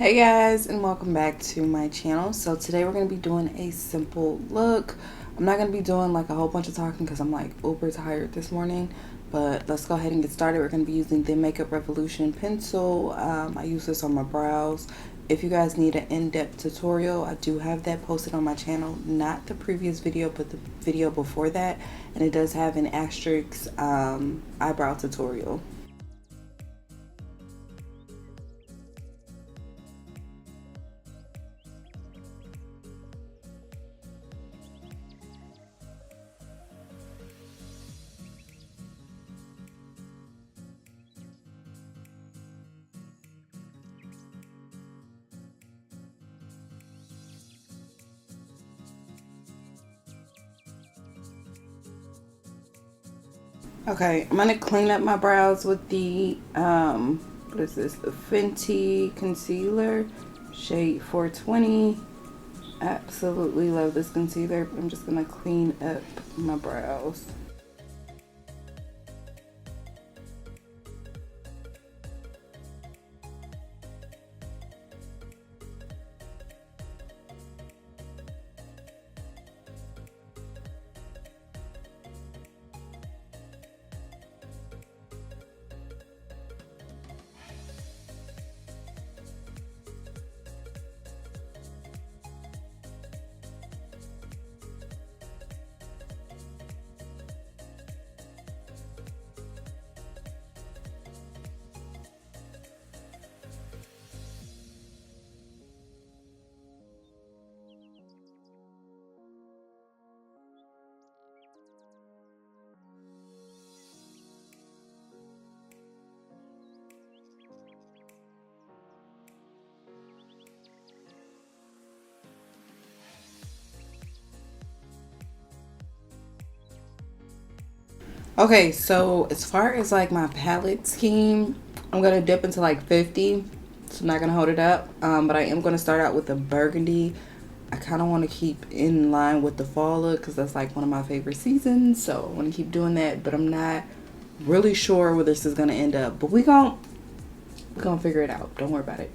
Hey guys, and welcome back to my channel. So today we're going to be doing a simple look. I'm not going to be doing like a whole bunch of talking because I'm like uber tired this morning, but let's go ahead and get started. We're going to be using the Makeup Revolution pencil. I use this on my brows. If you guys need an in-depth tutorial, I do have that posted on my channel, not the previous video but the video before that, and it does have an asterisk eyebrow tutorial. Okay, I'm gonna clean up my brows with the what is this? The Fenty concealer, shade 420. Absolutely love this concealer. I'm just gonna clean up my brows. Okay, so as far as like my palette scheme, I'm gonna dip into like 50, so I'm not gonna hold it up, but I am gonna start out with the burgundy. I kind of want to keep in line with the fall look because that's like one of my favorite seasons, so I want to keep doing that, but I'm not really sure where this is gonna end up, but we're gonna figure it out. Don't worry about it.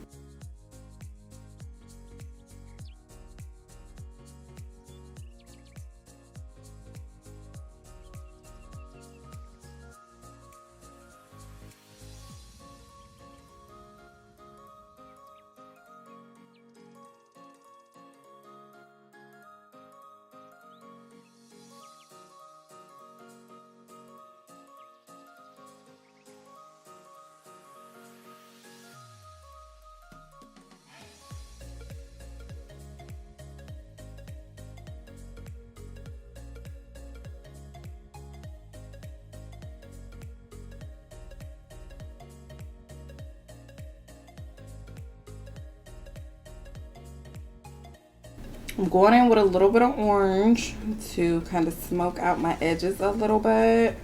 I'm going in with a little bit of orange to kind of smoke out my edges a little bit.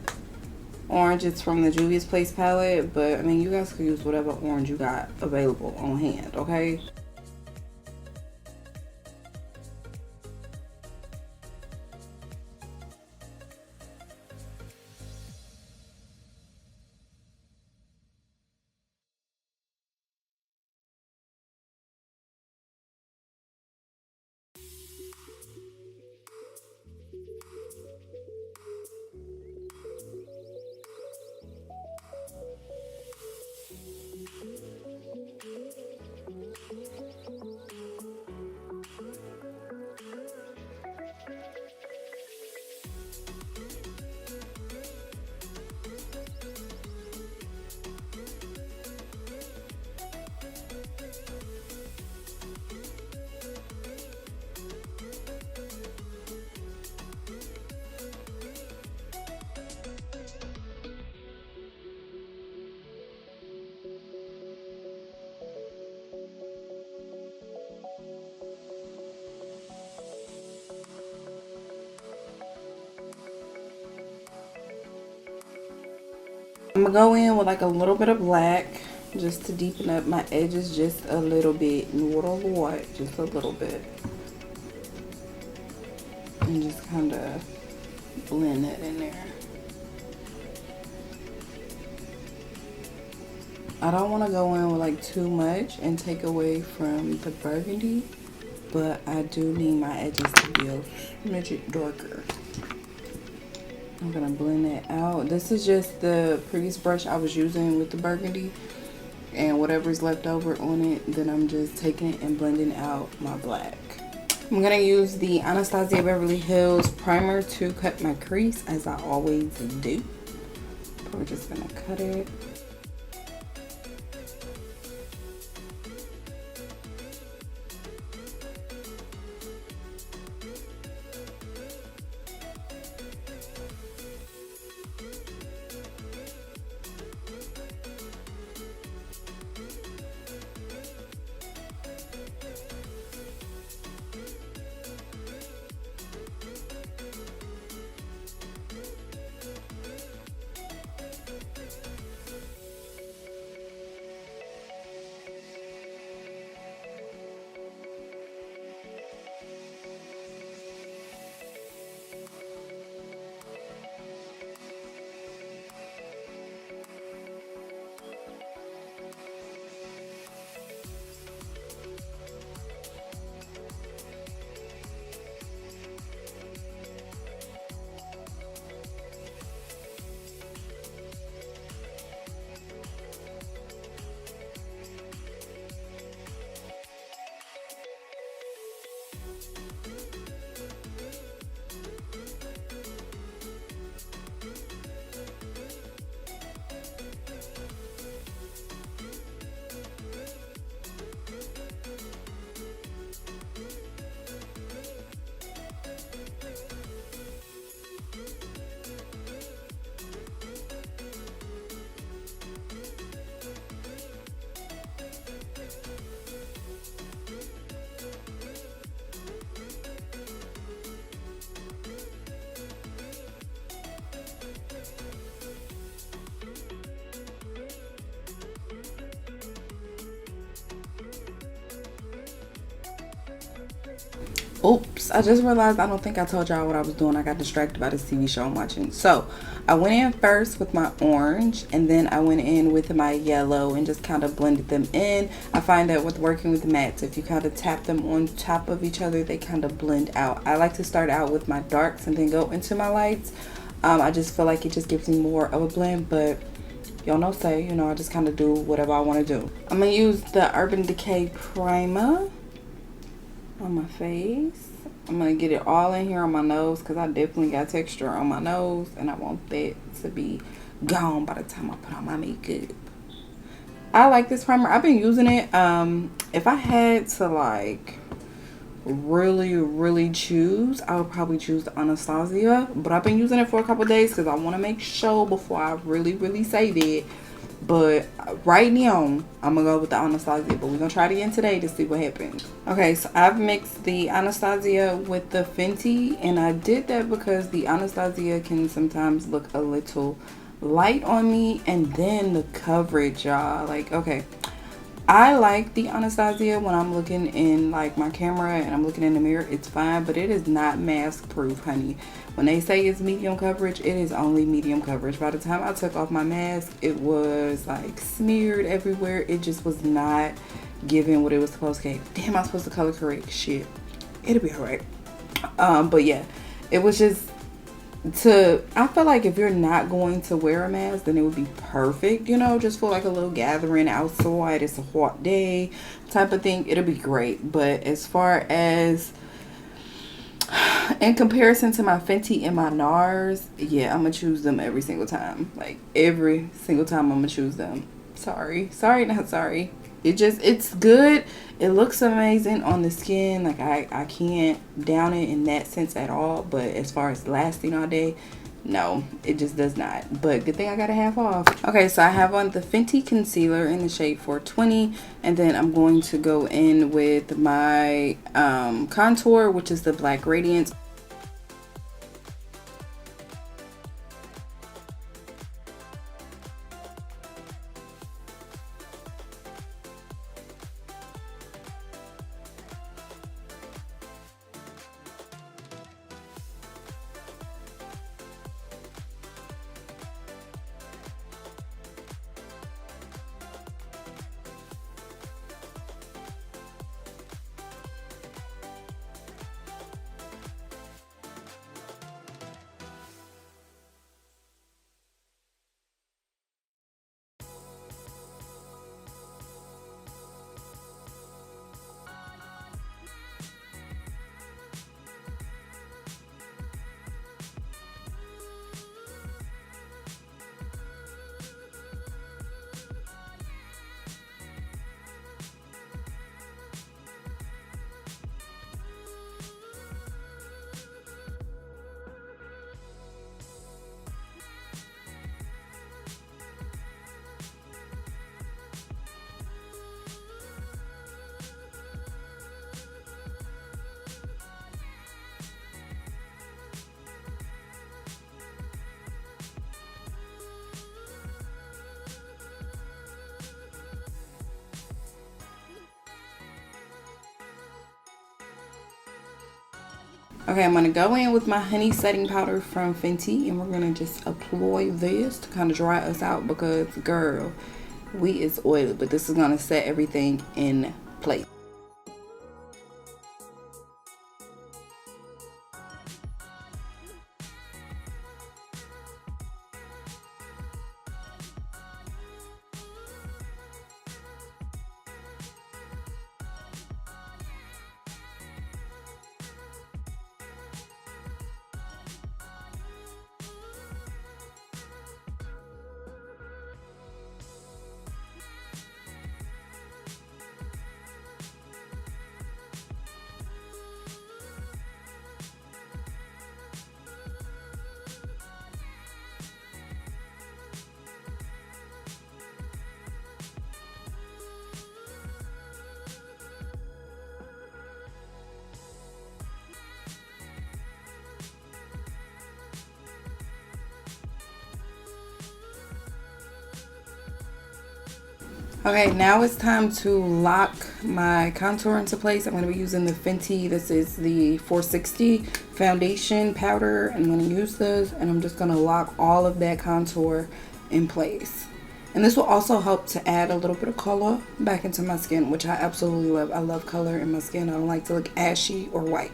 Orange is from the Juvia's Place palette, but I mean, you guys could use whatever orange you got available on hand, okay? I'm gonna go in with like a little bit of black just to deepen up my edges just a little bit, not a lot, just a little bit, and just kind of blend that in there. I don't want to go in with like too much and take away from the burgundy, but I do need my edges to be a smidget darker. I'm gonna blend that out. This is just the previous brush I was using with the burgundy, and whatever's left over on it, then I'm just taking it and blending out my black. I'm gonna use the Anastasia Beverly Hills primer to cut my crease, as I always do. But we're just gonna cut it. Oops, I just realized I don't think I told y'all what I was doing. I got distracted by this TV show I'm watching. So I went in first with my orange, and then I went in with my yellow and just kind of blended them in. I find that with working with mattes, if you kind of tap them on top of each other, they kind of blend out. I like to start out with my darks and then go into my lights. I just feel like it just gives me more of a blend, but y'all know, I just kind of do whatever I want to do. I'm going to use the Urban Decay primer on my face. I'm gonna get it all in here on my nose because I definitely got texture on my nose, and I want that to be gone by the time I put on my makeup. I like this primer. I've been using it. If I had to like really choose, I would probably choose the Anastasia, but I've been using it for a couple days because I want to make sure before I really save it. But right now, I'm going to go with the Anastasia. But we're going to try it again today to see what happens. Okay, so I've mixed the Anastasia with the Fenty. And I did that because the Anastasia can sometimes look a little light on me. And then the coverage, y'all. Like, okay, I like the Anastasia when I'm looking in like my camera and I'm looking in the mirror. It's fine, but it is not mask proof, honey. When they say it's medium coverage, it is only medium coverage. By the time I took off my mask, it was like smeared everywhere. It just was not giving what it was supposed to give. Damn, I'm supposed to color correct. Shit. It'll be alright. But yeah, it was just I feel like if you're not going to wear a mask, then it would be perfect, just for like a little gathering outside, it's a hot day type of thing. It'll be great. But as far as in comparison to my Fenty and my NARS, yeah, I'm gonna choose them every single time. Like every single time I'm gonna choose them. Sorry, not sorry. It's good. It looks amazing on the skin. Like I can't down it in that sense at all. But as far as lasting all day, no, it just does not. But good thing I got a half off. Okay, so I have on the Fenty concealer in the shade 420, and then I'm going to go in with my contour, which is the Black Radiance. Okay, I'm going to go in with my honey setting powder from Fenty, and we're going to just apply this to kind of dry us out because, girl, we is oily, but this is going to set everything in place. Okay, now it's time to lock my contour into place. I'm going to be using the Fenty. This is the 460 foundation powder. I'm going to use this, and I'm just going to lock all of that contour in place. And this will also help to add a little bit of color back into my skin, which I absolutely love. I love color in my skin. I don't like to look ashy or white.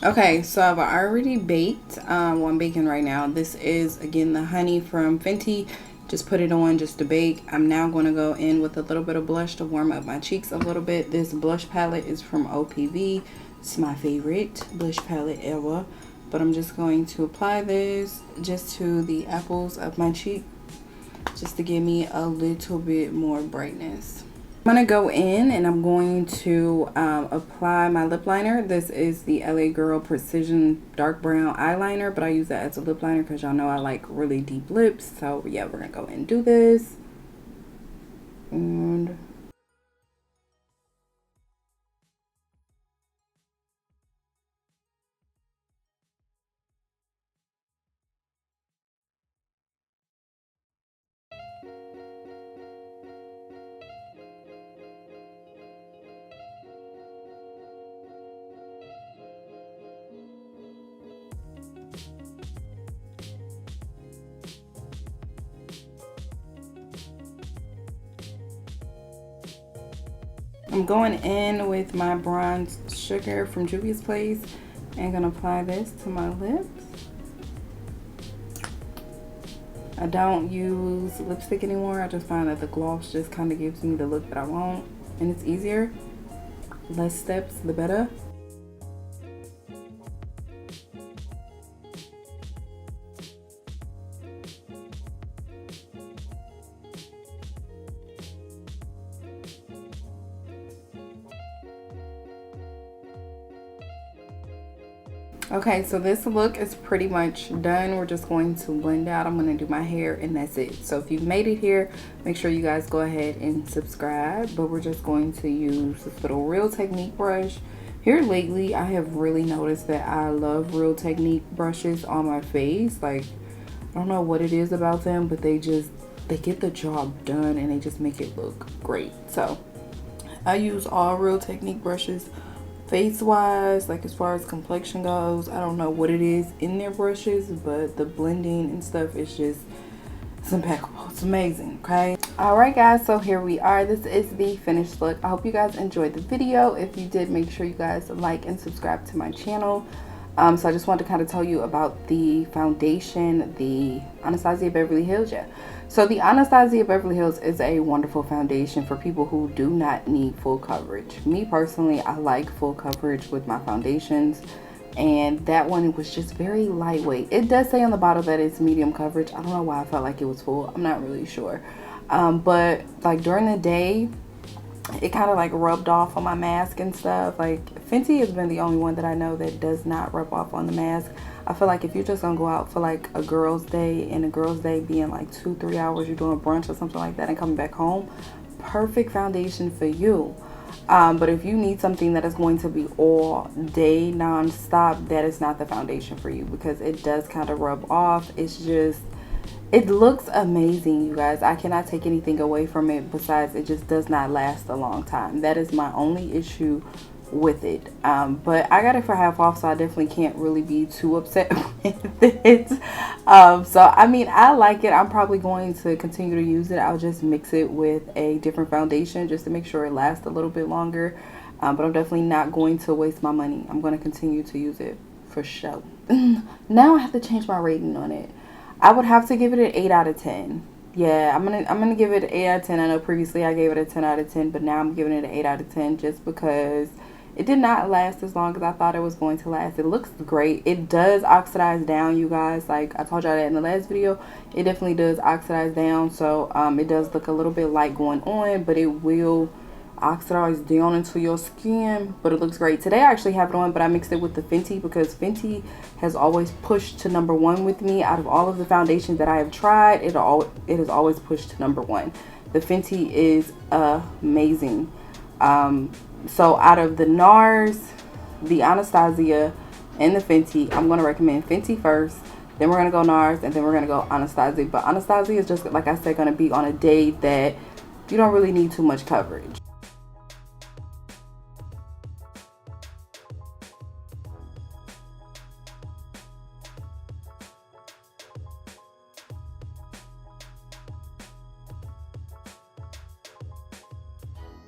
Okay, so I've already baked. Well, I'm baking right now. This is, again, the honey from Fenty. Just put it on just to bake. I'm now going to go in with a little bit of blush to warm up my cheeks a little bit. This blush palette is from OPV. It's my favorite blush palette ever. But I'm just going to apply this just to the apples of my cheek, just to give me a little bit more brightness. I'm going to go in and I'm going to apply my lip liner. This is the LA Girl Precision Dark Brown Eyeliner, but I use that as a lip liner because y'all know I like really deep lips. So yeah, we're going to go and do this. And I'm going in with my bronze sugar from Juvia's Place and gonna apply this to my lips. I don't use lipstick anymore. I just find that the gloss just kind of gives me the look that I want, and it's easier. Less steps, the better. Okay, so this look is pretty much done. We're just going to blend out. I'm going to do my hair and that's it. So if you've made it here, make sure you guys go ahead and subscribe. But we're just going to use this little Real Technique brush. Here lately, I have really noticed that I love Real Technique brushes on my face. Like, I don't know what it is about them, but they get the job done and they just make it look great. So I use all Real Technique brushes. Face wise, like as far as complexion goes, I don't know what it is in their brushes, but the blending and stuff is just, it's impeccable. It's amazing. Okay, all right guys, so here we are. This is the finished look. I hope you guys enjoyed the video. If you did, make sure you guys like and subscribe to my channel. So I just wanted to kind of tell you about the foundation, the Anastasia Beverly Hills. Yeah, so the Anastasia Beverly Hills is a wonderful foundation for people who do not need full coverage. Me personally, I like full coverage with my foundations, and that one was just very lightweight. It does say on the bottle that it's medium coverage. I don't know why I felt like it was full. I'm not really sure. But like during the day, it kind of like rubbed off on my mask and stuff. Like Fenty has been the only one that I know that does not rub off on the mask. I feel like if you're just gonna go out for like a girl's day, and a girl's day being like 2-3 hours, you're doing brunch or something like that and coming back home, perfect foundation for you. But if you need something that is going to be all day non-stop, that is not the foundation for you, because it does kind of rub off. It's just, it looks amazing, you guys. I cannot take anything away from it besides it just does not last a long time. That is my only issue with it. But I got it for half off, so I definitely can't really be too upset with it. So I mean, I like it. I'm probably going to continue to use it. I'll just mix it with a different foundation just to make sure it lasts a little bit longer. But I'm definitely not going to waste my money. I'm going to continue to use it for sure. Now I have to change my rating on it. I would have to give it an 8 out of 10. Yeah, I'm gonna give it an 8 out of 10. I know previously I gave it a 10 out of 10, but now I'm giving it an 8 out of 10 just because it did not last as long as I thought it was going to last. It looks great. It does oxidize down, you guys. Like I told y'all that in the last video, it definitely does oxidize down. So it does look a little bit light going on, but it will oxidize down into your skin. But it looks great. Today I actually have it on, but I mixed it with the Fenty because Fenty has always pushed to #1 with me. Out of all of the foundations that I have tried, it has always pushed to #1. The Fenty is amazing. So out of the NARS, the Anastasia, and the Fenty, I'm going to recommend Fenty first. Then we're going to go NARS, and then we're going to go Anastasia. But Anastasia is just, like I said, going to be on a day that you don't really need too much coverage.